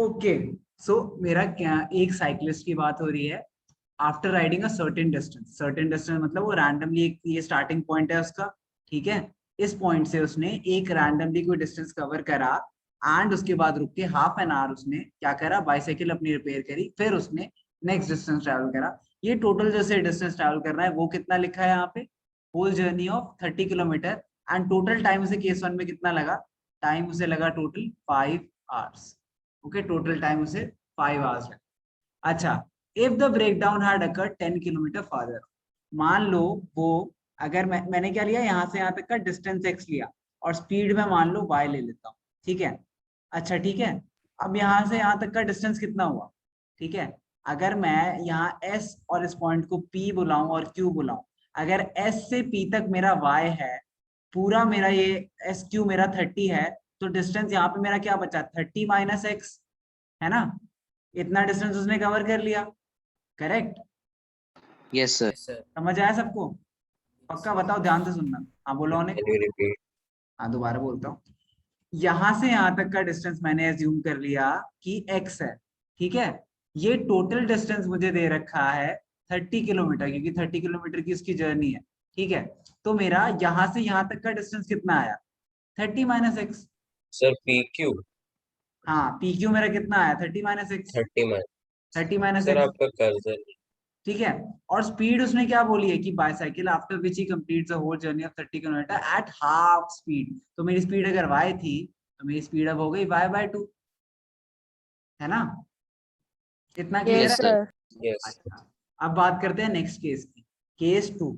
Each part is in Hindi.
ओके, सो मेरा क्या, एक साइक्लिस्ट की बात हो रही है। After riding a certain distance मतलब वो रैंडमली एक ये स्टार्टिंग पॉइंट है उसका, ठीक है। इस पॉइंट से उसने एक रैंडमली कोई डिस्टेंस कवर करा एंड उसके बाद रुक के हाफ एन आवर उसने क्या करा, बाइसाइकिल अपनी रिपेयर करी, फिर उसने नेक्स्ट डिस्टेंस ट्रैवल करा। ये टोटल जैसे डिस्टेंस ट्रैवल कर रहा है वो कितना लिखा है यहाँ पे, whole journey of 30 kilometre. And total time उसे केस वन में कितना लगा, टाइम उसे लगा total 5 hours. Okay, total time उसे 5 आवर्स लगा। अच्छा, if the breakdown had occurred 10 kilometre farther, मान लो वो, अगर मैंने क्या लिया यहाँ से यहाँ तक का डिस्टेंस x लिया और स्पीड में मान लो y ले लेता हूँ, ठीक है। अच्छा ठीक है, अब यहाँ से यहाँ तक का डिस्टेंस कितना हुआ, ठीक है। अगर मैं यहाँ s और इस पॉइंट को p बुलाऊं और q बुलाऊं, अगर s से p तक मेरा y है, पूरा मेरा ये एस क्यू मेरा 30 है, तो डिस्टेंस यहाँ पे मेरा क्या बचा, 30 माइनस एक्स, है ना। इतना डिस्टेंस उसने कवर कर लिया, करेक्ट। Yes sir. समझ आया सबको, पक्का बताओ, ध्यान से सुनना। हाँ बोलो ने, कैन यू रिपीट? हाँ दोबारा बोलता हूँ। यहाँ से यहाँ तक का डिस्टेंस मैंने एज्यूम कर लिया कि x है, ठीक है। ये टोटल डिस्टेंस मुझे दे रखा है 30 किलोमीटर, क्योंकि 30 किलोमीटर की उसकी जर्नी है, ठीक है। तो मेरा यहाँ से यहाँ तक का डिस्टेंस कितना आया, 30 minus x. Sir P Q. हाँ, पी क्यू मेरा कितना आया, 30 minus x, 30 minus. 30 minus sir x, आपका कर्सर। ठीक है। और स्पीड उसने क्या बोली है कि bicycle after which he completes the whole journey of 30 kilometre at half speed. तो मेरी स्पीड अगर y थी तो मेरी स्पीड अब हो गई y/2, है ना। इतना क्लियर यस है। सर। यस। अच्छा, अब बात करते हैं नेक्स्ट केस की, केस 2।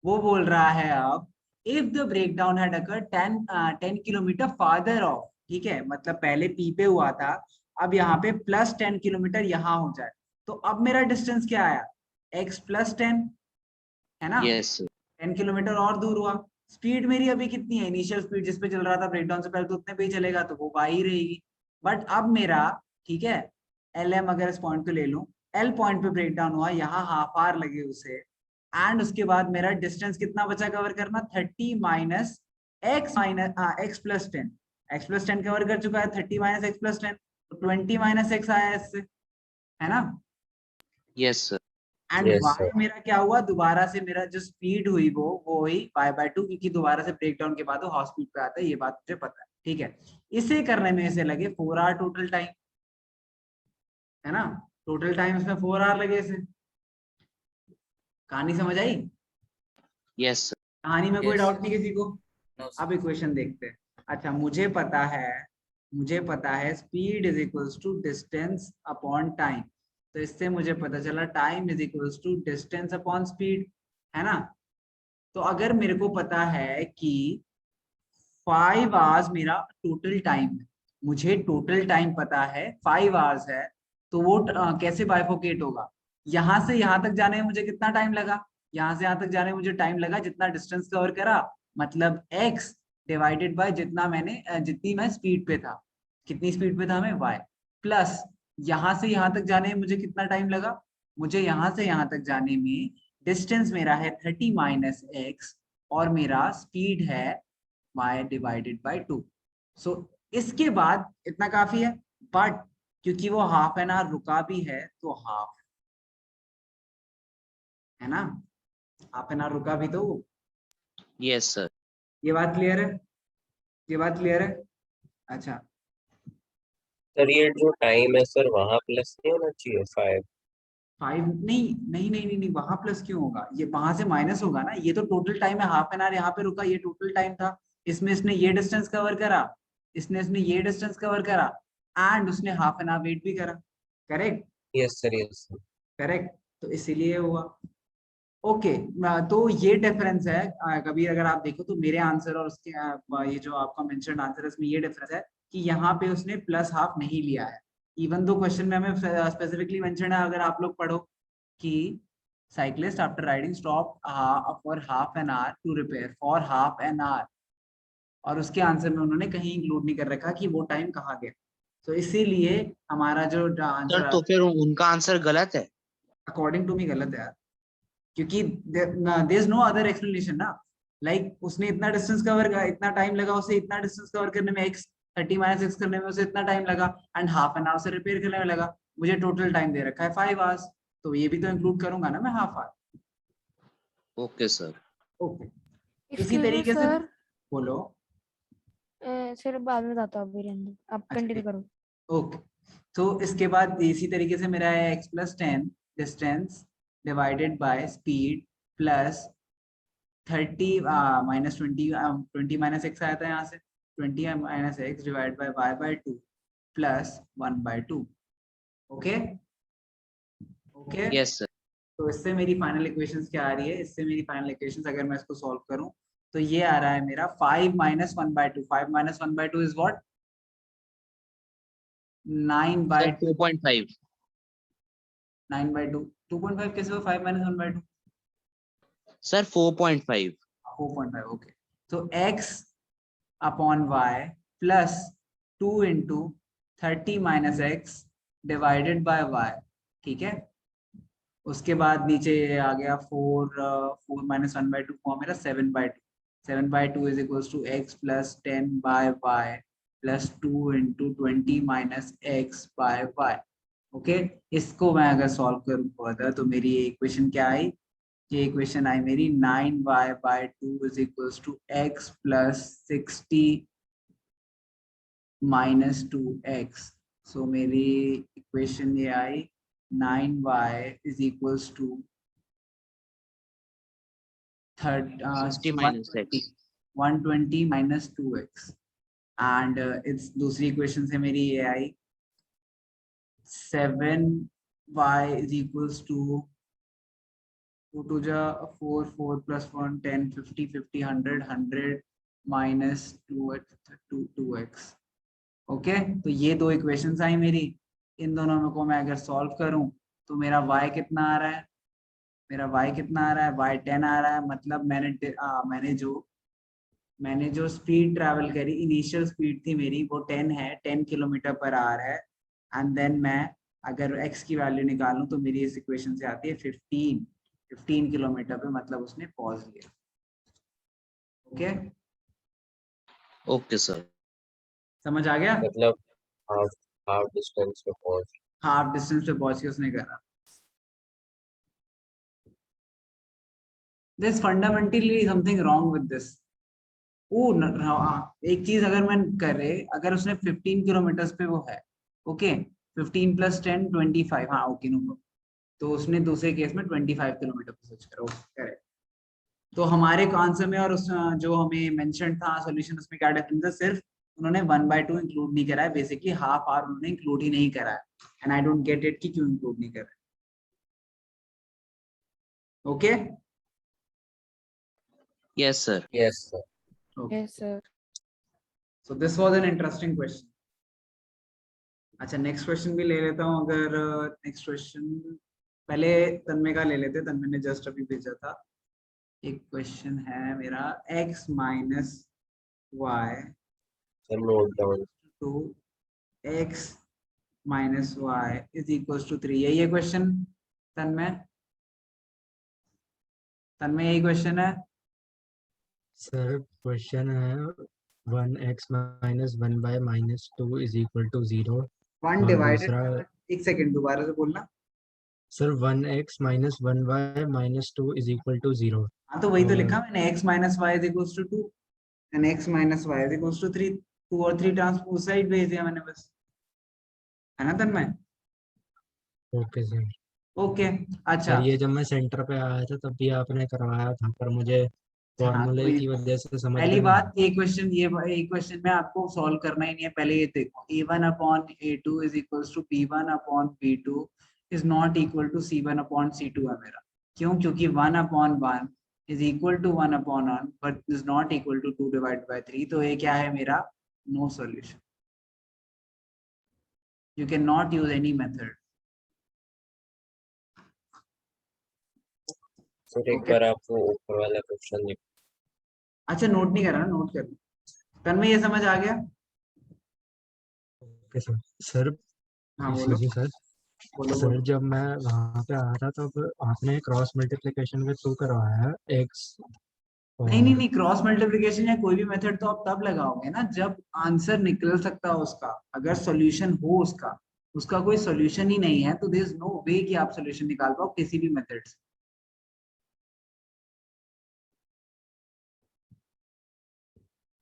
वो बोल रहा है अब, if the breakdown had occurred 10 kilometre father of, ठीक है, मतलब पहले पी पे हुआ था, अब यहाँ पे प्लस 10 किलोमीटर यहाँ हो जाए, तो अब मेरा डिस्टेंस क्या आया, x प्लस 10, है ना। यस 10 किलोमीटर और दूर हुआ। स्पीड मेरी अभी कितनी है, इनिशियल स्पीड जिस पे चल रहा था ब्रेकडाउन से पहले, तो उतने पे ही चलेगा, तो वो y ही रहेगी। बट अब मेरा, ठीक है, एल एम अगर इस पॉइंट को ले लूं, एल पॉइंट पे ब्रेकडाउन हुआ, यहाँ हाफ आवर लगे उसे, एंड उसके बाद मेरा डिस्टेंस कितना बचा कवर करना, 30 minus x plus 10। X plus 10 cover कर चुका है, 30 माइनस एक्स प्लस 10, तो 20 माइनस एक्स आया इससे, है ना। Yes sir. And yes y sir. मेरा क्या हुआ, दोबारा से मेरा जो स्पीड हुई वो हुई y/2, क्योंकि दोबारा से ब्रेकडाउन के बाद वो हाफ स्पीड पे आता है, ये बात मुझे पता है, ठीक है। इसे करने में इसे लगे 4 आवर टोटल टाइम, है ना। टोटल टाइम इसमें 4 आवर लगे इसे। कहानी समझ आई, यस सर। कहानी में कोई यस। डाउट नहीं किसी को। नो अब सर। इक्वेशन देखते हैं। अच्छा, मुझे पता है speed is equals to distance upon time, तो इससे मुझे पता चला time is equals to distance upon speed, है ना। तो अगर मेरे को पता है कि 5 आवर्स मेरा टोटल टाइम है, मुझे टोटल टाइम पता है 5 आवर्स है, तो वो कैसे बाइफोकेट होगा, यहाँ से यहाँ तक जाने में मुझे कितना टाइम लगा, यहाँ से यहाँ तक जाने में मुझे टाइम लगा जितना डिस्टेंस कवर करा, मतलब x डिवाइडेड बाय जितना मैंने जितनी मैं स्पीड पे था, कितनी स्पीड पे था मैं, y, प्लस यहाँ से यहाँ तक जाने में मुझे कितना टाइम लगा, मुझे यहाँ से यहाँ तक जाने में डिस्टेंस मेरा है 30 माइनस एक्स, और मेरा स्पीड है y डिवाइडेड बाय 2। सो इसके बाद इतना काफी है, बट क्योंकि वो हाफ एन आवर रुका भी है तो हाफ, है ना, हाफ एन आवर रुका भी तो। Yes sir. ये बात क्लियर है, ये बात क्लियर है। अच्छा, सर ये जो टाइम है सर वहाँ प्लस नहीं होना चाहिए 5? 5 नहीं नहीं नहीं नहीं नहीं, वहां प्लस क्यों होगा, ये वहां से माइनस होगा ना, ये तो टोटल टाइम है, हाफ एन आवर यहाँ पे रुका, ये टोटल टाइम था। इसमें इसने ये डिस्टेंस कवर करा, इसने ये डिस्टेंस कवर करा, एंड उसने हाफ एन आवर वेट भी करा, correct. Yes sir. Yes sir. Correct, तो इसीलिए हुआ। ओके, तो ये डिफरेंस है। कभी अगर आप देखो तो मेरे आंसर और उसके ये जो आपका मेंशन्ड आंसर है इसमें ये डिफरेंस है कि यहाँ पे उसने प्लस हाफ नहीं लिया है, इवन दो क्वेश्चन में हमें स्पेसिफिकली मेंशन है, अगर आप लोग पढ़ो कि cyclist after riding stop for half an hour to repair for half an hour, और उसके आंसर में उन्होंने कहीं इंक्लूड नहीं कर रखा कि वो टाइम कहाँ गया। तो इसीलिए हमारा जो सर आंसर तो फिर उनका आंसर गलत है। अकॉर्डिंग टू मी गलत है यार, क्योंकि there is no other explanation ना। लाइक उसने इतना डिस्टेंस कवर, इतना टाइम लगा उसे इतना डिस्टेंस कवर करने में, एक्स 30 - x करने में उसे इतना टाइम लगा एंड हाफ एन आवर से रिपेयर करने में लगा। मुझे टोटल टाइम दे रखा है 5 आवर्स, तो ये भी तो इंक्लूड करूंगा ना मैं half hour. Okay sir. Okay, इसी एक्सक्यूज मी तरीके से सर, बोलो। सिर्फ बाद में बताता हूँ, अभी रहने दो, आप अच्छा, कंटिन्यू करो। ओके, तो इसके बाद इसी तरीके से मेरा है x+10 distance divided by speed plus 30 -20 -20 - x आया था यहाँ से, 20 - x divide by y/2 plus 1/2। Okay okay, yes sir. तो इससे मेरी फाइनल इक्वेशंस क्या आ रही है, इससे मेरी फाइनल इक्वेशंस अगर मैं इसको सॉल्व करूं तो ये आ रहा है मेरा 5 - 1/2। 5 - 1/2 इज व्हाट, 9/2। 2.5 9/2 2.5 कैसे हो, 5 - 1/2 सर, 4.5 4.5। ओके, तो x upon y plus 2 into 30 - x divided by y। ठीक है, उसके बाद नीचे ये आ गया 4 - 1/2 हुआ मेरा 7/2। 7/2 is equals to x plus 10/y plus 2 into 20 - x by y। Okay, इसको मैं अगर सॉल्व करूँ फर्दर तो मेरी ये इक्वेशन क्या आई, ये इक्वेशन आई मेरी 9y/2 is equals to x plus 60 - 2x। So मेरी इक्वेशन ये आई 9y is equals to 60 minus x 120 - 2x and it's दूसरी इक्वेशन से मेरी ये आई 7y इज इक्वल्स टू 2 2 जा 4 4 plus 1 10 50 50 100 100 minus 2x 2x। Okay, तो ये दो इक्वेशंस आई मेरी, इन दोनों में को मैं अगर सॉल्व करूं तो मेरा y कितना आ रहा है, मेरा y कितना आ रहा है, y 10 आ रहा है। मतलब मैंने जो स्पीड ट्रैवल करी, इनिशियल स्पीड थी मेरी वो 10 है, 10 किलोमीटर पर आवर है। एंड देन मैं अगर x की वैल्यू निकालूं तो मेरी इस इक्वेशन से आती है 15 किलोमीटर पे, मतलब उसने पॉज लिया। Okay, okay sir. समझ आ गया, मतलब हाफ हाफ डिस्टेंस पे पहुंच। हाफ डिस्टेंस पे पहुंच के उसने करा। There's fundamentally something wrong with this. एक चीज अगर मैं करे, अगर उसने 15 किलोमीटर पे वो है, ओके, 15 + 10 25, हाँ ओके नो, तो उसने दूसरे केस में 25 किलोमीटर पे स्विच करा, करेक्ट। तो हमारे आंसर में और उस जो हमें मेंशन था सॉल्यूशन, उसमें क्या डिफरेंस है, सिर्फ उन्होंने 1/2 इंक्लूड नहीं करा है, बेसिकली हाफ आवर उन्होंने इंक्लूड ही नहीं करा है। And I don't get it कि क्यों इंक्लूड नहीं करा है। Okay, yes sir. Yes sir. Yes sir. So this was an interesting question. अच्छा, नेक्स्ट क्वेश्चन भी ले लेता हूँ। अगर नेक्स्ट क्वेश्चन पहले तन्मय का ले लेते, तन्मय ने जस्ट अभी भेजा था। एक क्वेश्चन है मेरा x - y sir note down. Two x - y is equals to 3। यही है क्वेश्चन तन्मय, तन्मय यही क्वेश्चन है। सर क्वेश्चन है 1x - 1y - 2 is equal to 0। 1 और डिवाइडेड दूसरा बाय, एक सेकंड दोबारा से बोलना। Sir 1x - 1y - 2 is equal to 0। हाँ तो वही तो और लिखा मैंने, x - y is equals to 2 and x - y is equals to 3। 2 और 3 ट्रांसपोज साइड भेज दिया मैंने बस, है ना तन्मय? Okay sir. ओके, अच्छा सर ये जब मैं सेंटर पे आया था तब भी आपने करवाया था, पर मुझे हाँ, फॉर्मूले कोई की वजह से समझ पहली में नहीं बात, ये क्वेश्चन में आपको सॉल्व करना ही नहीं है। पहले ये देखो, a1/a2 is equals to b1/b2 is not equal to c1/c2 है मेरा। क्यों? क्योंकि 1/1 is equal to 1/1 but is not equal to 2/3। तो ये क्या है मेरा, no solution. You can not use any method. Sir एक ओके, बार आप वो ऊपर वाला क्वेश्चन लिख। अच्छा नोट नहीं कर रहा, नोट कर, तन्मय ये समझ आ गया? Okay sir. सर हाँ बोलो, एक्सक्यूज मी सर। बोलो सर बोलो। जब मैं वहाँ पे आया था तब आपने क्रॉस मल्टीप्लिकेशन के थ्रू करवाया है x नहीं, क्रॉस मल्टीप्लिकेशन या कोई भी मेथड तो आप तब लगाओगे ना जब आंसर निकल सकता हो उसका, अगर सॉल्यूशन हो उसका कोई सॉल्यूशन ही नहीं है तो देयर इज नो वे कि आप सॉल्यूशन निकाल पाओ किसी भी मेथड से।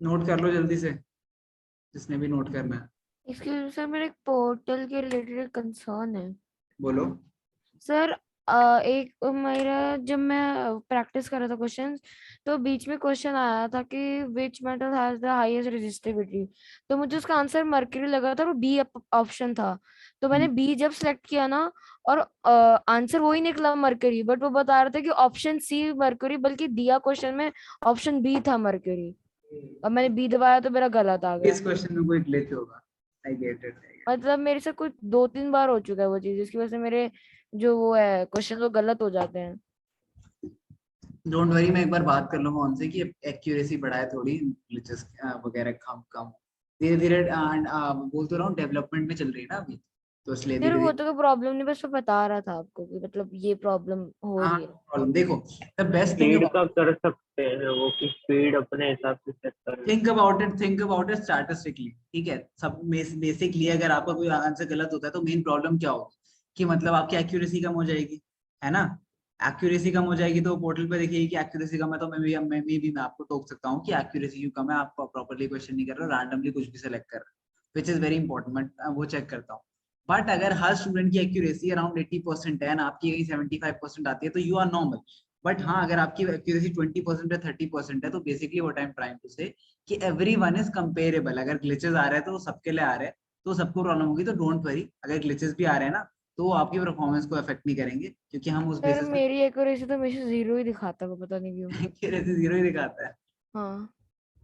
नोट कर लो जल्दी से, जिसने भी नोट करना है। एक्सक्यूज सर, मेरे पोर्टल के रिलेटेड कंसर्न है बोलो। सर। एक मेरा जब मैं प्रैक्टिस कर रहा था क्वेश्चंस, तो बीच में क्वेश्चन आया था कि which metal has the highest resistivity, तो मुझे उसका आंसर मर्क्यूरी लगा था और बी ऑप्शन था। तो मैंने बी जब सिलेक्ट किया ना, और आंसर वही निकला मर्क्यूरी, बट वो बता रहा था कि ऑप्शन सी मर्क्यूरी, बल्कि दिया क्वेश्चन में ऑप्शन बी था मर्क्यूरी, और मैंने बी दबाया तो मेरा गलत आ गया। इस क्वेश्चन में कोई ग्लिच होगा। I get it. मतलब मेरे से कुछ 2-3 बार हो चुका है वो चीज, जिसकी वजह से मेरे जो वो है क्वेश्चन वो गलत हो जाते हैं। डोंट वरी, मैं एक बार बात कर लूंगा उनसे कि एक्यूरेसी बढ़ाए थोड़ी, ग्लिचेस वगैरह कम कम धीरे धीरे बोल तो रहा हूँ, डेवलपमेंट में चल रही है ना अभी, तो इसलिए फिर धीरे वो धीरे। तो प्रॉब्लम नहीं, बस वो बता रहा था आपको कि मतलब ये प्रॉब्लम हो हाँ रही है। प्रॉब्लम देखो, द बेस्ट थिंग स्पीड का कर सकते हैं वो, कि स्पीड अपने हिसाब से सेट कर। थिंक अबाउट इट स्टैटिस्टिकली, ठीक है। सब बेसिकली अगर आपका कोई आंसर गलत होता है तो मेन प्रॉब्लम क्या होगी कि मतलब आपकी एक्यूरेसी कम हो जाएगी, है ना। एक्यूरेसी कम हो जाएगी तो पोर्टल पे देखिए कि एक्यूरेसी कम है, तो मैं आपको टोक सकता हूँ कि एक्यूरेसी क्यों कम है, आप प्रॉपर्ली क्वेश्चन नहीं कर रहे हो, रैंडमली कुछ भी सिलेक्ट कर रहे हो, विच इज वेरी इंपॉर्टेंट। मैं वो चेक करता हूँ। बट अगर हर स्टूडेंट की एक्यूरेसी अराउंड 80% है ना, आपकी कहीं 75% आती है, तो यू आर नॉर्मल। बट हाँ, अगर आपकी एक्यूरेसी 20% या 30% है, तो basically what I am trying to say कि एवरीवन इज कंपेरेबल। अगर ग्लिचेस आ रहे हैं तो सबके लिए आ रहे हैं, तो सबको प्रॉब्लम होगी, तो डोंट वरी। अगर ग्लिचेस भी आ रहे हैं ना, तो वो आपकी परफॉर्मेंस को अफेक्ट नहीं करेंगे, क्योंकि हम उस सर बेसिस पे मेरी एक्यूरेसी तो हमेशा 0 ही दिखाता है, पता नहीं क्यों। एक्यूरेसी 0 ही दिखाता है। हाँ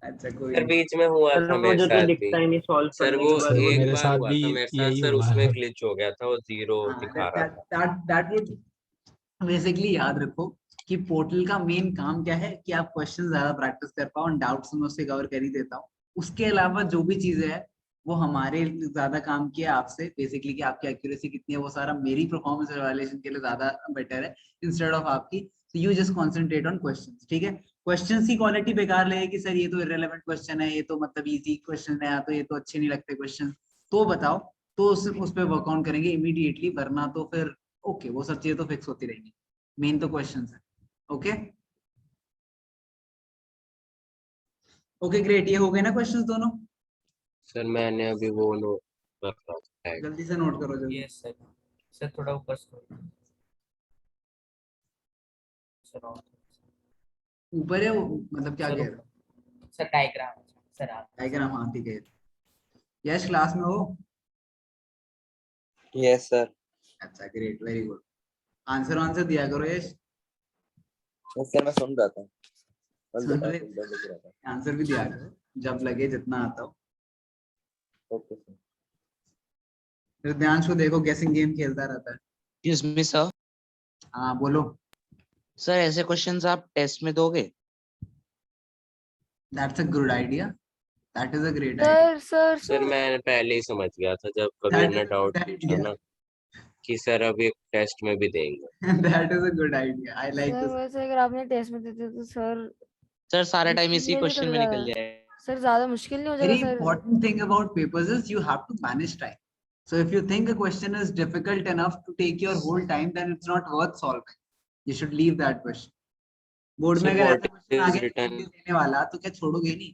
अच्छा कोई सर नहीं। बीच में हुआ सर था मेरे मुझे तो साथ भी। दिखता ही नहीं सॉल्व सर करने वो के बाद। सर वो एक मेरे बार साथ हुआ भी था मेरे साथ यही सर, हुआ उसमें है। ग्लिच हो गया था, वो 0 हाँ, दिखा रहा था। दैट वुड बेसिकली याद रखो कि पोर्टल का मेन काम क्या है कि आप क्वेश्चन ज्यादा प्रैक्टिस कर पाओ, और डाउट्स मैं उससे कवर कर ही देता हूँ। उसके अलावा जो भी चीजें है वो हमारे ज्यादा काम किया आपसे, बेसिकली कि आपकी एक्यूरेसी कितनी है, वो सारा मेरी परफॉर्मेंस इवैल्यूएशन के लिए ज्यादा बेटर है इंस्टेड ऑफ आपकी। तो you just concentrate on questions, ठीक है। क्वेश्चंस की क्वालिटी बेकार लगे कि सर ये तो इररेलेवेंट क्वेश्चन है, ये तो मतलब इजी क्वेश्चन है, या तो ये तो अच्छे नहीं लगते क्वेश्चन, तो बताओ, तो उस पर वर्क ऑन करेंगे इमीडिएटली, वरना तो फिर ओके वो सब चीजें तो फिक्स होती रहेंगी। मेन तो क्वेश्चंस है। ओके ओके ग्रेट, ये हो गए ना क्वेश्चंस दोनों। सर मैंने अभी वो नोट कर रहा था। जल्दी से नोट करो जल्दी। Yes sir. सर थोड़ा ऊपर स्क्रॉल सर, और ऊपर है वो, मतलब क्या सर कह रहे ऊपर। हो। सर डायग्राम सर आप डायग्राम हाँ ठीक है। यश क्लास में हो। Yes sir. अच्छा great, very good. Answer answer दिया करो यश। सर मैं सुन रहा था, सुन रहे, आंसर भी दिया करो जब लगे, जितना आता हो। Okay sir. फिर ध्यान को देखो, गेसिंग गेम खेलता रहता है। Excuse me sir. हाँ बोलो। सर ऐसे क्वेश्चंस आप टेस्ट में दोगे? That's a good idea, that is a great idea, sir sir मैं पहले ही समझ गया था जब कभी दैट हमने इज अ डाउट गुड पूछा आइडिया, ना, कि सर अभी टेस्ट में भी देंगे। That is a good idea, I like sir this. वैसे अगर आपने टेस्ट में देते तो सर सर सारा टाइम मुश्किल इसी नहीं क्वेश्चन निकल में निकल जाएगा? जाएगा। सर ज्यादा मुश्किल नहीं हो जाएगा Very sir? important thing about papers is you have to manage time. So if you think a question is difficult enough to take your whole time, then it's not worth solving. You should leave that question. Board में सर अगर व्हाट ऐसा क्वेश्चन आ इज गया रिटन। देने वाला तो क्या छोड़ोगे नहीं।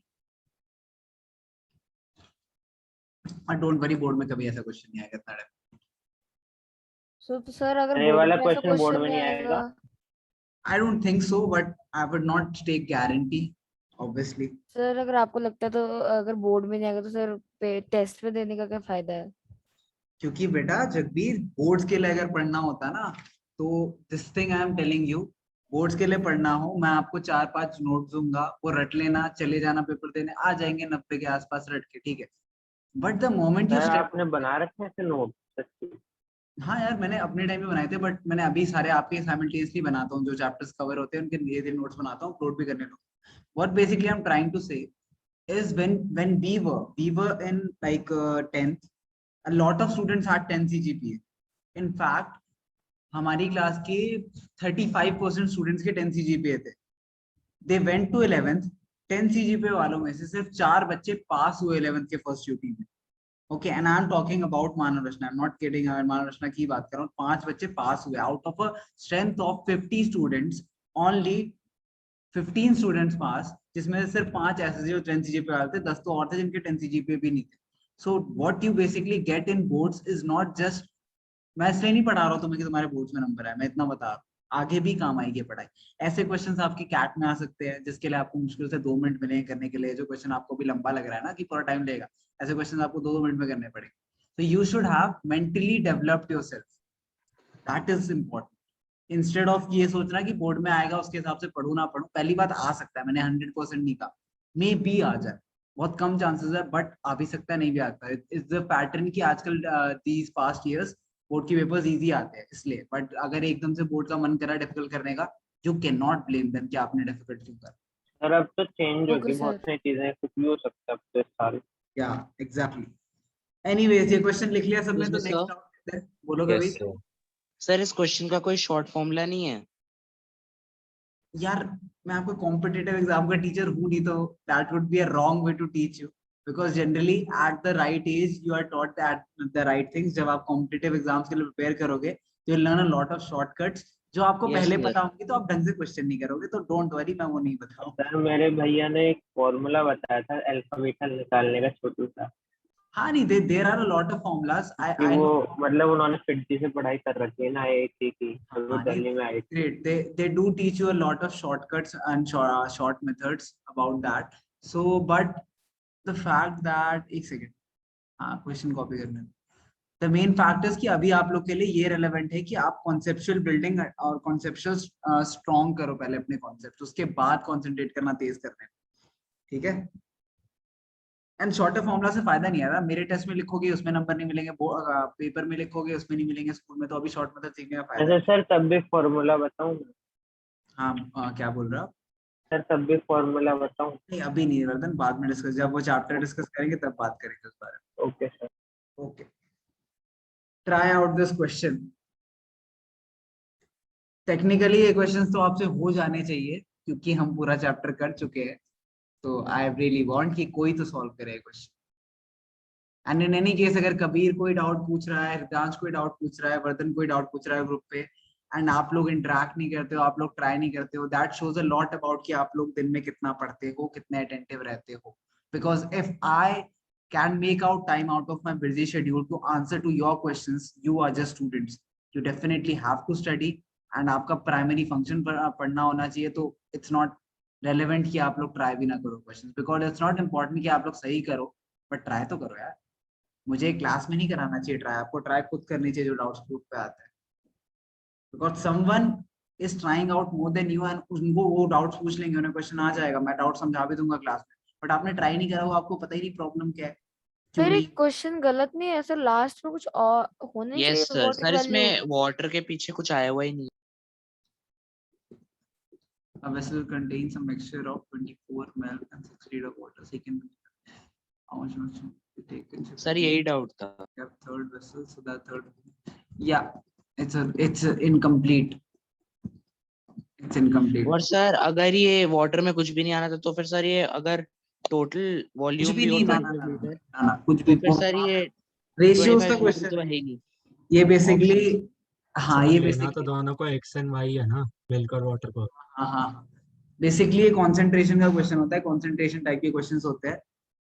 और डोंट वरी, बोर्ड में कभी ऐसा क्वेश्चन नहीं आएगा इतना टाइम। सो तो सर अगर ये बोर्ड वाला में ऐसा क्वेश्चन बोर्ड क्वेश्चन में नहीं नहीं आएगा? आएगा। I don't think so, but I would not take guarantee, obviously. Sir अगर आपको लगता है तो अगर बोर्ड में नहीं आएगा तो सर टेस्ट में देने का क्या फायदा है? क्योंकि बेटा जगबीर, बोर्ड्स के लिए अगर पढ़ना होता ना, तो this thing I am telling you, boards के लिए पढ़ना हो, मैं आपको 4-5 नोट दूंगा, वो रट लेना, चले जाना, पेपर देने आ जाएंगे 90 के आसपास रट के, ठीक है। But the moment you sir step, आपने बना रखे हैं ऐसे नोट सच्ची? हाँ यार मैंने अपने टाइम में बनाए थे, बट मैंने अभी सारे आपके साइमल्टेनियसली बनाता हूँ, जो चैप्टर्स कवर होते हैं उनके धीरे धीरे नोट्स बनाता हूँ, अपलोड भी करने लगता हूँ। What basically I am trying to say is when we were in like 10th, a lot of students had 10 CGPA. In fact, हमारी क्लास के 35% स्टूडेंट्स के 10 CGPA थे, they went to 11th, 10 CGPA वालों में से सिर्फ 4 बच्चे पास हुए 11th के फर्स्ट यूटी में। Okay, and I am talking about Manav Rachna, I am not kidding, Manav Rachna की बात कर रहा हूँ। 5 बच्चे पास हुए out of a strength of 50 students, only 15 students pass, जिसमें से सिर्फ 5 ऐसे थे जो 10 सीजीपीए वाले थे, 10 तो और थे जिनके 10 सीजीपीए भी नहीं थे। So what you basically get in boards is not just, मैं इसलिए नहीं पढ़ा रहा हूँ तुम्हें कि तुम्हारे बोर्ड्स में नंबर है, मैं इतना बता रहा हूँ, आगे भी काम आएगी पढ़ाई। ऐसे क्वेश्चंस आपके कैट में आ सकते हैं जिसके लिए आपको मुश्किल से 2 मिनट मिलेंगे करने के लिए, जो क्वेश्चन आपको भी लंबा लग रहा है ना कि पूरा टाइम लेगा, ऐसे क्वेश्चन आपको 2 मिनट में करने पड़ेंगे। तो you should have mentally developed yourself, that is important. Instead of ये सोचना कि बोर्ड में आएगा उसके हिसाब से पढ़ू ना पढ़ू, पहली बात आ सकता है, मैंने 100% नहीं कहा, मे बी आ जाए, बहुत कम चांसेस है, बट आ भी सकता है, नहीं भी आता है। इज द पैटर्न की आजकल दीज पास्ट इयर्स बोर्ड की पेपर्स इजी आते हैं इसलिए, बट अगर एकदम से बोर्ड का मन करा डिफिकल्ट करने का, you can not blame them कि आपने डिफिकल्ट क्यों करा। सर अब तो चेंज हो Okay, गई बहुत sir. सारी चीजें, कुछ भी हो सकता है अब तो इस साल। या एग्जैक्टली। एनीवेज, ये क्वेश्चन लिख लिया सबने, तो Excuse me, next sir. Round है, बोलो यस कभी। सर। सर इस क्वेश्चन का कोई शॉर्ट फॉर्मूला नहीं है? यार मैं आपको कॉम्पिटिटिव एग्जाम का टीचर हूँ नहीं, तो that would be a wrong way to teach you, because generally at the right age you are taught that the right things. जब आप कॉम्पिटिटिव एग्जाम्स के लिए प्रिपेयर करोगे तो you learn a lot of shortcuts जो आपको Yes, पहले sir. पता होंगे, तो आप ढंग से क्वेश्चन नहीं करोगे, तो डोंट वरी, मैं वो नहीं बताऊँ। सर मेरे भैया ने एक फॉर्मूला बताया था अल्फा बीटा निकालने का, छोटू सा, हाँ नहीं, there are a lot of formulas, I कि आई वो नो। मतलब उन्होंने फिरती से पढ़ाई कर रखी है ना आईआईटी की, और वो हाँ नहीं, दिल्ली में आई थी। great, they do teach you a lot of shortcuts and short methods about that. So but the fact that, एक सेकेंड, हाँ क्वेश्चन कॉपी करने, द मेन फैक्ट इज कि अभी आप लोग के लिए ये रेलेवेंट है कि आप कॉन्सेप्चुअल बिल्डिंग और कॉन्सेप्चुअल स्ट्रॉन्ग करो पहले अपने कॉन्सेप्ट, उसके बाद कॉन्सेंट्रेट करना तेज करने, ठीक है। एंड शॉर्टर फॉर्मूला से फायदा नहीं आ रहा, मेरे टेस्ट में लिखोगे उसमें नंबर नहीं मिलेंगे, पेपर में लिखोगे उसमें नहीं मिलेंगे, स्कूल में, तो अभी शॉर्ट मेथड सीखने का फायदा ऐसे है। सर तब भी फॉर्मूला बताऊं? हाँ क्या बोल रहे हो आप? सर तब भी फॉर्मूला बताऊं? नहीं अभी नहीं वर्धन, बाद में डिस्कस, जब वो चैप्टर डिस्कस करेंगे तब बात करेंगे उस बारे ओके सर। में। Okay, try out this question. Technically ये क्वेश्चंस तो आपसे हो जाने चाहिए क्योंकि हम पूरा चैप्टर कर चुके हैं, तो आई रियली वांट कि कोई तो सॉल्व करे question. And in any case, अगर कबीर कोई डाउट पूछ रहा है, हृदांश कोई डाउट पूछ रहा है, वर्धन कोई डाउट पूछ रहा है ग्रुप पे, एंड आप लोग इंटरेक्ट नहीं करते हो, आप लोग ट्राई नहीं करते हो, that shows a lot about कि आप लोग दिन में कितना पढ़ते हो, कितने अटेंटिव रहते हो। Because if I can make out time out of my busy schedule to answer to your questions, you are just students, you definitely have to study, and आपका प्राइमरी फंक्शन पढ़ना होना चाहिए, तो इट्स नॉट रेलेवेंट कि आप लोग ट्राई भी ना करो questions, because it's not important कि आप लोग सही करो, बट ट्राई तो करो यार। मुझे क्लास में नहीं कराना चाहिए ट्राई, आपको ट्राई खुद करनी चाहिए जो डाउट्स ग्रुप पे आते हैं, because someone is trying out more than you, and उनको वो डाउट्स पूछ लेंगे, उन्हें क्वेश्चन आ जाएगा, मैं डाउट समझा भी दूंगा क्लास में, बट आपने ट्राई नहीं करा, वो आपको पता ही नहीं प्रॉब्लम क्या है, क्यों सर नहीं। एक क्वेश्चन गलत नहीं है सर, लास्ट में कुछ और होना ही Yes, चाहिए, sir. Water sir value. इसमें वाटर के पीछे कुछ आया हुआ ही नहीं। A vessel contains a mixture of 24 ml and 6 liter of water. So you can, how much must be taken? Sir यही डाउट था। You have third vessel, so that third, yeah, it's incomplete. It's incomplete. और सर अगर ये वाटर में कुछ भी नहीं आना था तो फिर सर ये अगर टोटल कुछ वॉल्यूम भी भी हो नहीं, ना 25 लीटर ना कुछ तो भी, फिर सर ये रेशियोज का 25 लीटर तो क्वेश्चन है है ही नहीं। ये बेसिकली। Options. हाँ सर ये लेना तो बेसिकली, दोनों को एक्स एंड वाई है ना, मिल्क और वाटर को। हाँ हाँ, बेसिकली ये कंसंट्रेशन का क्वेश्चन होता है, कंसंट्रेशन टाइप के क्वेश्चंस होते हैं।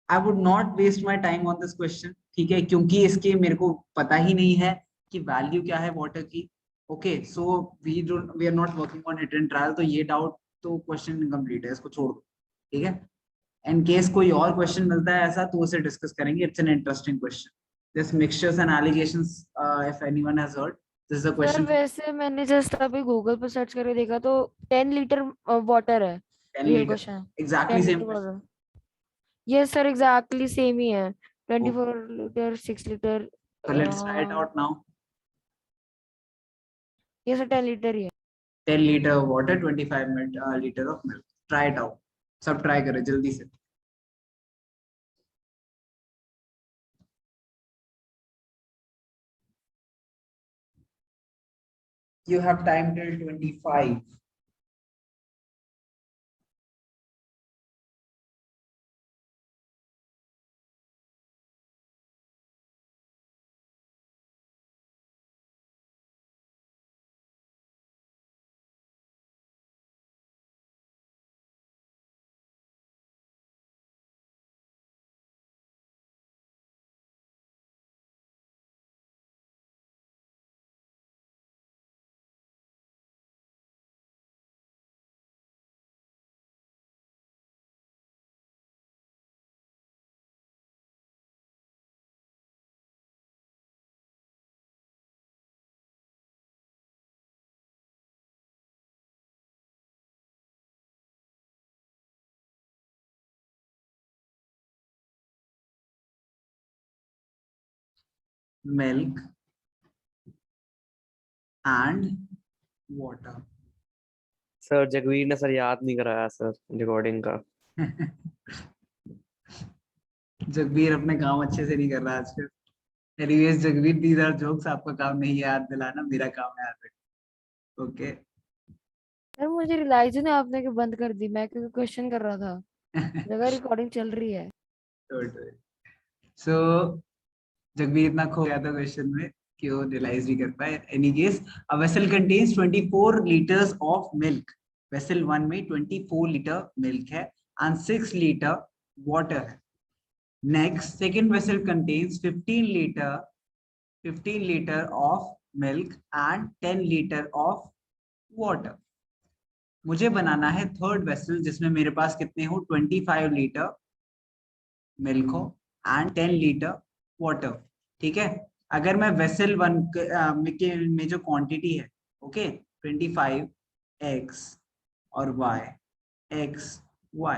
I would not waste my time on this question, ठीक है, क्योंकि इसके मेरे को पता ही नहीं है कि वैल्यू क्या है वाटर की। Okay, so we are not working on hit and trial, तो ये डाउट तो क्वेश्चन इनकम्प्लीट है, इसको छोड़ दो, ठीक है। इन केस कोई और क्वेश्चन मिलता है ऐसा तो उसे डिस्कस करेंगे, it's an interesting question, this mixtures and allegations, if anyone has heard, this is a sir question. वैसे मैंने जस्ट अभी गूगल पर सर्च करके देखा तो 10 लीटर वाटर है 10 real litre, question. Exactly 10 same litre question. Water, yes sir exactly same ही है, 24 litre 6 litre. So let's try it out now. ये सर 10 लीटर ही है। 10 liter of water, 25 liter of milk. Try it out. सब try करें जल्दी से। You have time till 25. milk and water. Sir Jagveer ने सर याद नहीं कराया सर रिकॉर्डिंग का। जगबीर अपने काम अच्छे से नहीं कर रहा आजकल। Anyways Jagbir, these are jokes, आपका काम नहीं है याद दिलाना, मेरा काम है याद रखना। ओके सर मुझे रियलाइज ही नहीं आपने कि बंद कर दी, मैं क्योंकि क्वेश्चन कर रहा था, जगह रिकॉर्डिंग चल रही है। सो जगबीर इतना खो गया था क्वेश्चन में कि वो रियलाइज नहीं कर पाए। Any case, a vessel contains 24 litres of milk. Vessel 1 में 24 लीटर मिल्क है एंड 6 लीटर वाटर है। Next, second vessel contains 15 litre of milk and 10 litre of water. मुझे बनाना है थर्ड वेसल जिसमें मेरे पास कितने हो, 25 लीटर मिल्क हो एंड 10 लीटर वाटर। ठीक है, अगर मैं वेसल 1 में जो क्वांटिटी है, ओके, 25 x और y, x y,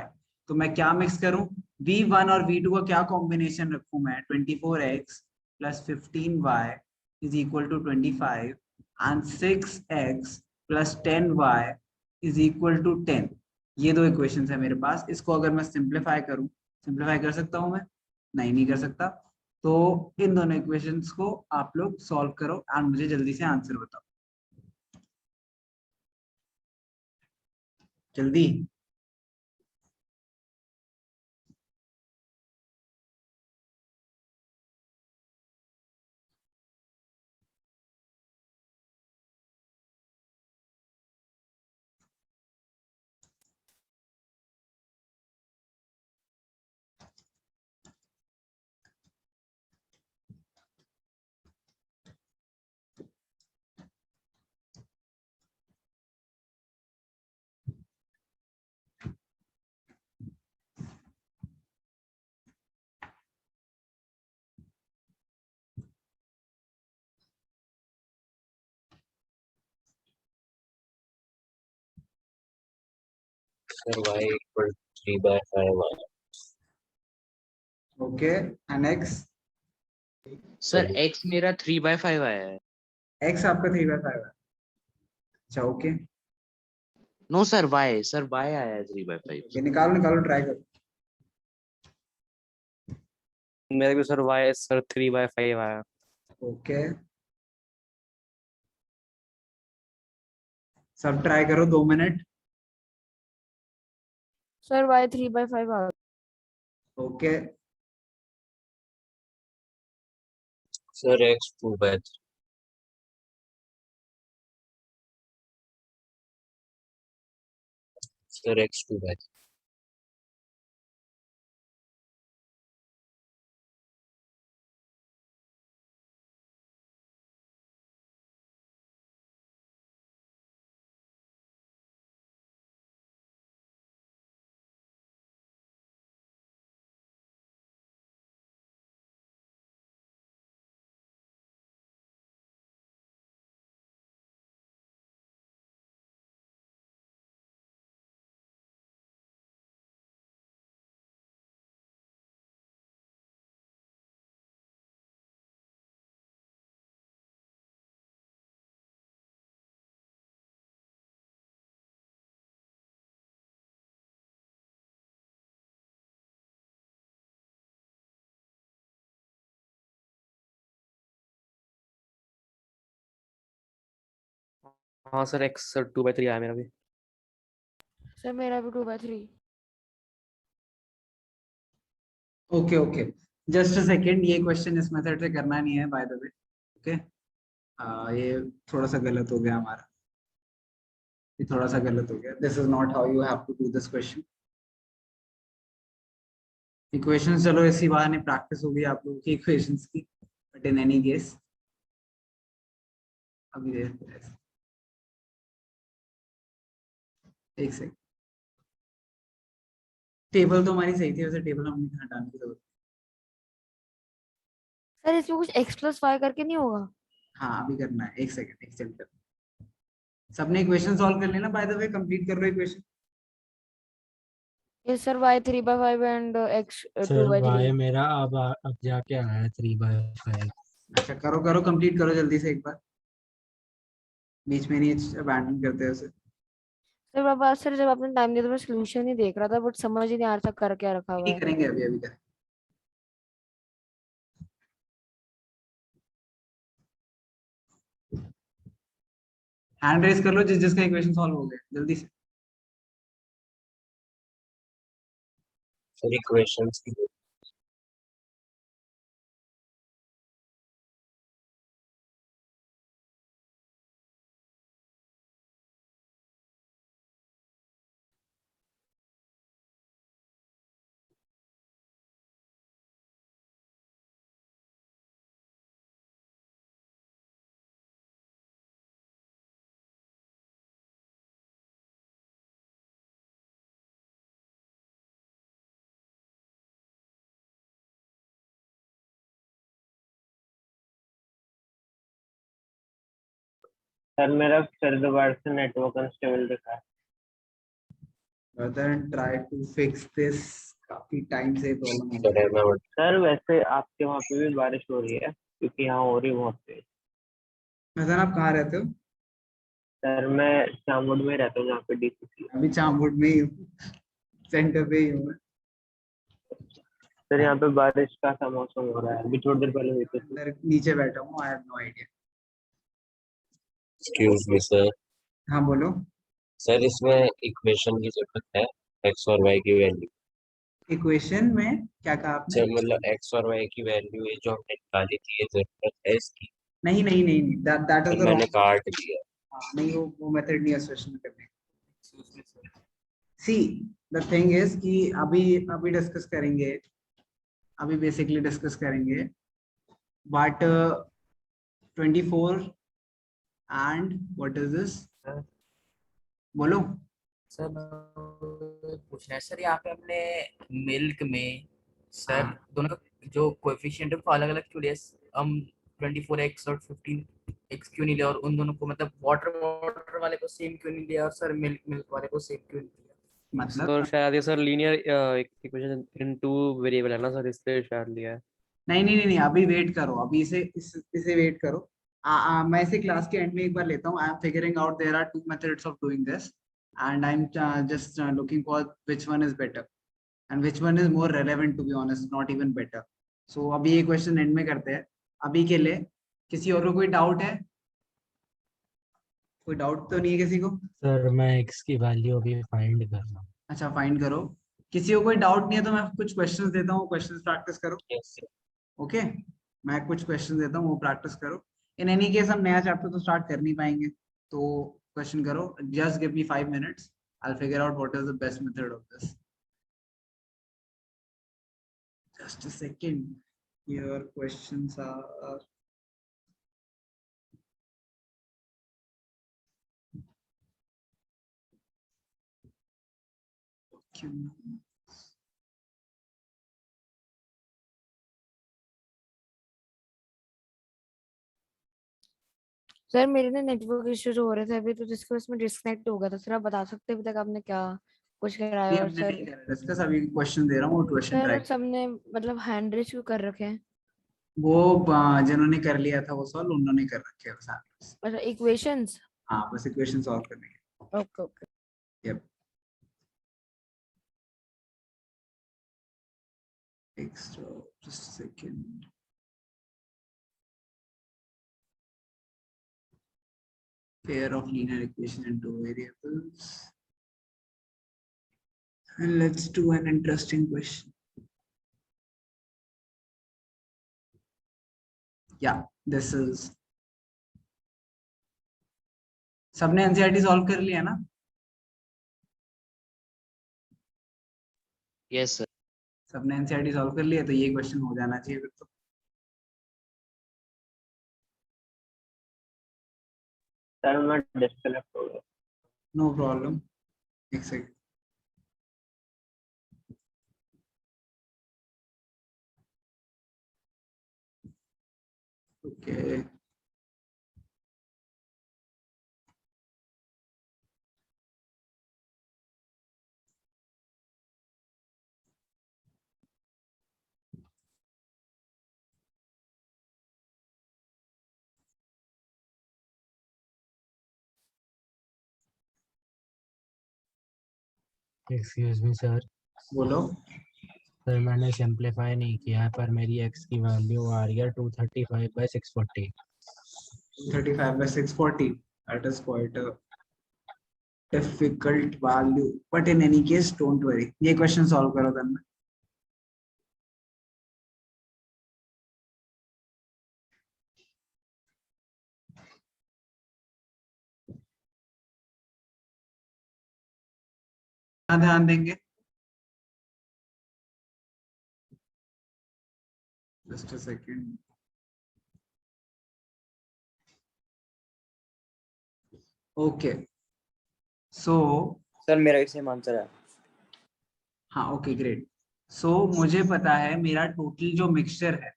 तो मैं क्या मिक्स करूं, v1 और v2 का क्या कॉम्बिनेशन रखूं मैं, 24x plus 15y is equal to 25 and 6x plus 10y is equal to 10। ये दो इक्वेशंस है मेरे पास। इसको अगर मैं सिंप्लीफाई करूं, सिंप्लीफाई कर सकता हूं मैं? नहीं कर सकता। तो इन दोनों इक्वेशंस को आप लोग सॉल्व करो एंड मुझे जल्दी से आंसर बताओ, जल्दी। सर y equal 3/5 आया। Okay, and x? Sir x मेरा 3/5 आया है। x आपका 3/5 है। अच्छा ओके, नो सर y आया है 3/5। निकालो निकालो, ट्राई करो। मेरे भी सर y सर 3/5 आया। ओके, सब ट्राई करो, 2 मिनट। सर y 3/5 आ गया। Okay, sir x 2/3। Sir x 2/3। हाँ सर x सर 2/3 आया मेरा भी। सर मेरा भी 2/3। Okay okay, just a second, ये क्वेश्चन इस मेथड से करना नहीं है बाय द वे। ओके, ये थोड़ा सा गलत हो गया हमारा, ये थोड़ा सा गलत हो गया। This is not how you have to do this question. Equations, चलो इसी बहाने प्रैक्टिस हो गई आप लोगों की इक्वेशंस की, बट इन एनी केस अभी देखते हैं। एक सेकंड, टेबल तो हमारी सही थी, वैसे टेबल हमने हटाने की जरूरत। सर इसमें कुछ x + y करके नहीं होगा? हाँ अभी करना है, एक सेकंड, एक सेकंड। सबने इक्वेशन सॉल्व कर लेना, बाय द वे कंप्लीट कर लो equation. Yes sir, y 3/5 and x sir 2/3। y मेरा अब जाके आया है 3/5। अच्छा करो करो, कंप्लीट करो जल्दी से एक बार, बीच में नहीं अबैंडन करते हैं उसे। सर बाबा सर जब आपने टाइम दिया तो मैं सोल्यूशन ही देख रहा था बट समझ ही नहीं आ रहा था कर क्या रखा हुआ नहीं है। करेंगे, अभी अभी करें। हैंड रेस कर लो जिस जिसका इक्वेशन सॉल्व हो गया, जल्दी से। सर इक्वेशंस की सर मेरा फिर दोबारा से नेटवर्क अनस्टेबल दिखा है। Rather than try to fix this, काफी टाइम से प्रॉब्लम हो सर रही है मैं सर वैसे आपके वहाँ पे भी बारिश हो रही है क्योंकि यहाँ हो रही बहुत तेज। है। मदन आप कहाँ रहते हो? सर मैं चामुंड में रहता हूँ जहाँ पे डीसीसी। अभी चामबुड में ही हूँ, सेंटर पे ही हूँ मैं। सर यहाँ पे बारिश का सा मौसम हो रहा है, अभी थोड़ी देर पहले हुई थी। अंदर नीचे बैठा हूँ, I have no idea. Excuse me sir. हाँ बोलो। सर इसमें इक्वेशन की जरूरत है, एक्स और वाई की वैल्यू। इक्वेशन में क्या कहा आपने? सर मतलब एक्स और वाई की वैल्यू है जो हमने निकाली थी, ये जरूरत है इसकी। नहीं नहीं नहीं नहीं, दैट इज सर द मैंने रॉन्ग। काट दिया। हाँ नहीं, वो मेथड नहीं है सॉल्यूशन करने का। Excuse me sir. See the thing is कि अभी अभी डिस्कस करेंगे, अभी बेसिकली डिस्कस करेंगे, but 24 and what is this, sir बोलो। सर पूछना है सर, यहाँ पे हमने मिल्क में सर हाँ दोनों का जो कोएफिशिएंट है वो अलग अलग क्यों लिया? हम 24x और 15x क्यों नहीं लिया, और उन दोनों को मतलब वाटर वाटर वाले को सेम क्यों नहीं लिया, और सर मिल्क मिल्क वाले को सेम क्यों नहीं लिया? सर मतलब शायद ये sir linear equation in two variable है ना सर, इसलिए शायद लिया है। नहीं नहीं नहीं नहीं, अभी वेट करो, अभी इसे वेट करो। मैं इसे क्लास के एंड में एक बार लेता हूँ। I am figuring out, there are two methods of doing this and I am just looking for which one is better and which one is more relevant, to be honest not even better. So अभी ये क्वेश्चन एंड में करते हैं। अभी के लिए किसी और को कोई डाउट है? कोई डाउट तो नहीं है किसी को? सर मैं x की वैल्यू अभी फाइंड कर रहा हूँ। अच्छा फाइंड करो। किसी को कोई डाउट नहीं है तो मैं कुछ क्वेश्चंस देता हूँ, क्वेश्चंस प्रैक्टिस करो। Yes sir. ओके मैं कुछ क्वेश्चन देता हूँ, वो प्रैक्टिस करो। इन एनी केस हम नया चैप्टर तो स्टार्ट कर नहीं पाएंगे, तो क्वेश्चन करो। Just give me 5 minutes, I will figure out what is the best method of this. Just a second, your questions are sir मेरे ना नेटवर्क इश्यूज हो रहे थे अभी तो जिसकी वजह से मैं डिस्कनेक्ट हो गया था। सर आप बता सकते हैं अभी तक आपने क्या कुछ कराया? और हमने नहीं सर करा डिस्कस, अभी क्वेश्चन दे रहा हूँ, वो क्वेश्चन सर ट्राई। सबने मतलब हैंड रेस क्यों कर रखे हैं? वो जिन्होंने कर लिया था वो सॉल्व, उन्होंने कर रखे हैं बस answers। अच्छा इक्वेशंस। हाँ बस इक्वेशन सॉल्व करने के। Okay okay. Yep. Extra, just a second. Pair of linear equation and two variables. And let's do an interesting question. Yeah, this is. सबने एनसीईआरटी सॉल्व कर लिया ना? Yes sir. सबने एनसीईआरटी सॉल्व कर लिया तो ये क्वेश्चन हो जाना चाहिए फिर तो। सर मैं डिस्कनेक्ट हो गया। नो प्रॉब्लम, एक second. Okay excuse me sir, बोलो। सर मैंने सिंपलीफाई नहीं किया है पर मेरी x की वैल्यू आ रही है 235/640। 35/640, that is quite a difficult value, but in any case don't worry, ये क्वेश्चन सॉल्व करो करना। ध्यान देंगे, just a second। Okay so sir मेरा भी सेम आंसर है। हाँ ओके ग्रेट। सो मुझे पता है मेरा टोटल जो मिक्सचर है,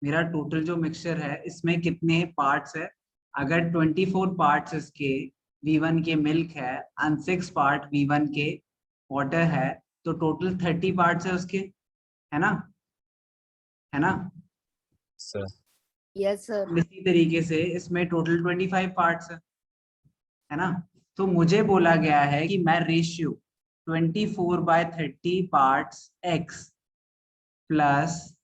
मेरा टोटल जो मिक्सचर है इसमें कितने पार्ट्स है। अगर 24 पार्ट्स इसके V1 के मिल्क है एंड 6 पार्ट V1 के वाटर है, तो टोटल 30 पार्ट्स है उसके, है ना, है ना। Sir yes sir. इसी तरीके से इसमें टोटल 25 पार्ट्स है ना। तो मुझे बोला गया है कि मैं ratio 24/30 parts x plus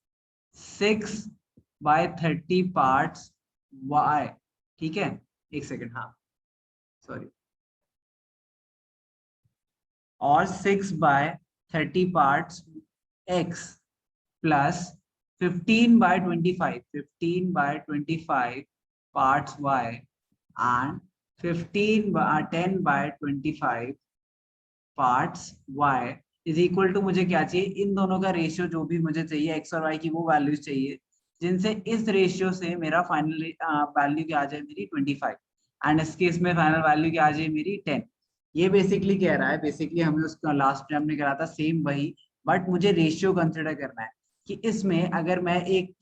6/30 parts y, ठीक है। एक सेकेंड, हाँ सॉरी, और 6/30 parts x plus 15/25 parts y and 10/25 parts y is equal to, मुझे क्या चाहिए, इन दोनों का रेशियो जो भी मुझे चाहिए x और y की वो वैल्यूज चाहिए, जिनसे इस रेशियो से मेरा फाइनल वैल्यू क्या आ जाए मेरी 25, एंड इस केस में फाइनल वैल्यू क्या आ जाए मेरी 10। ये बेसिकली कह रहा है, बेसिकली हमें उसका लास्ट टाइम ने करा था सेम वही, बट मुझे रेशियो कंसिडर करना है कि इसमें अगर मैं एक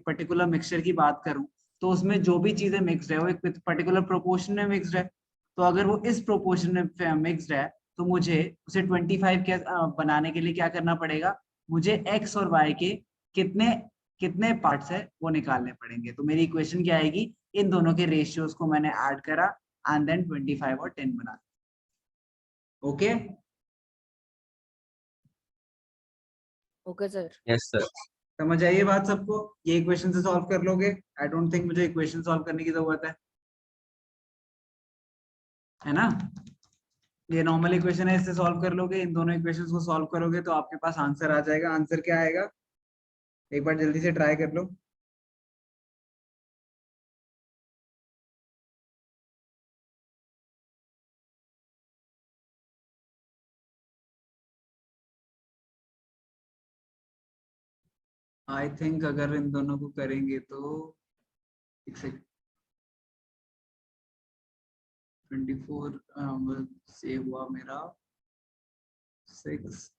पर्टिकुलर मिक्सचर की बात करूं तो उसमें जो भी चीजें मिक्सड है वो एक पर्टिकुलर प्रोपोर्शन में मिक्सड है। तो अगर वो इस प्रोपोर्शन में मिक्सड है तो मुझे उसे 25 के बनाने के लिए क्या करना पड़ेगा, मुझे x और y के कितने कितने पार्ट्स है वो निकालने पड़ेंगे। तो मेरी इक्वेशन क्या आएगी, इन दोनों के रेशियोज को मैंने ऐड करा एंड देन 25 और 10 बना। Okay okay sir. Yes sir. समझ आइए बात सबको, ये इक्वेशन से सॉल्व कर लोगे। आई डोंट थिंक मुझे इक्वेशन सॉल्व करने की जरूरत है ना। ये नॉर्मल इक्वेशन है, इससे सॉल्व कर लोगे। इन दोनों इक्वेशंस को सॉल्व करोगे तो आपके पास आंसर आ जाएगा। आंसर क्या आएगा, एक बार जल्दी से ट्राई कर लो। आई थिंक अगर इन दोनों को करेंगे तो एक सेकंड, 24 से हुआ मेरा 6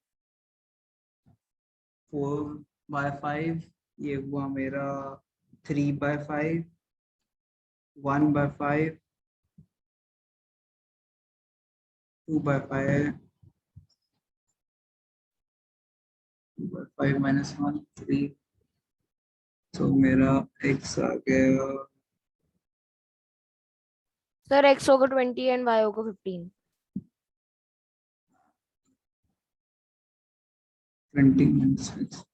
4/5, ये हुआ मेरा 3/5 1/5 2/5 2/5 -1 3। तो मेरा x आ गया सर x होगा 20 एंड y होगा 15। 20 -6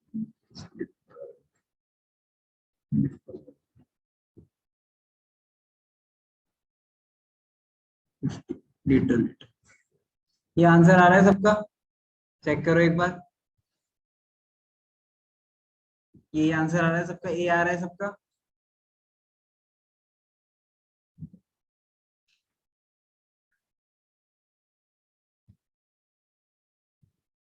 लीटर। ये आंसर आ रहा है सबका, चेक करो एक बार। ये आंसर आ रहा है सबका, ए आ रहा है सबका।